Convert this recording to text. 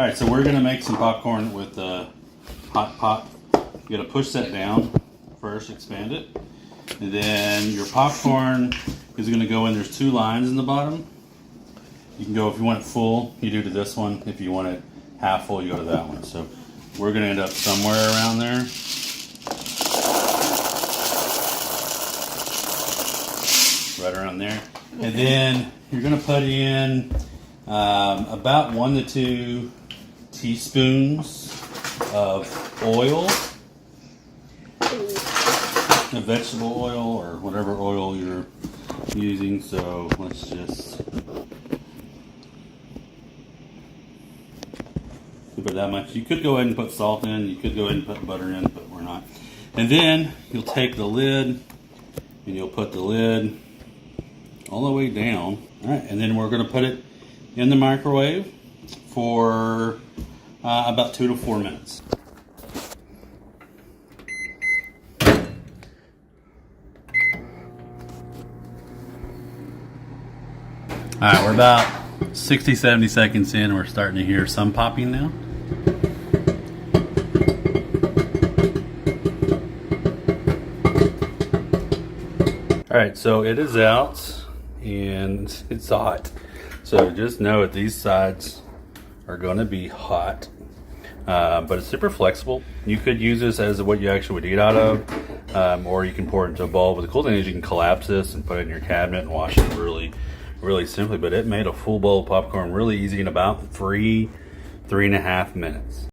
All right, so we're gonna make some popcorn with the Hotpop. You gotta push that down first, expand it. And then your popcorn is gonna go in, there's 2 lines in the bottom. You can go, if you want it full, you do to this one. If you want it half full, you go to that one. So we're gonna end up somewhere around there. Right around there. Okay. And then you're gonna put in about 1 to 2 teaspoons of oil, a vegetable oil or whatever oil you're using. So let's just put that much. You could go ahead and put salt in, you could go ahead and put butter in, but we're not. And then you'll take the lid and you'll put the lid all the way down. All right, and then we're gonna put it in the microwave for about 2 to 4 minutes. All right, we're about 60, 70 seconds in. We're starting to hear some popping now. All right, so it is out and it's hot. So just know that these sides are gonna be hot, but it's super flexible. You could use this as what you actually would eat out of, or you can pour it into a bowl. But the cool thing is you can collapse this and put it in your cabinet and wash it really simply. But it made a full bowl of popcorn really easy in about 3.5 minutes.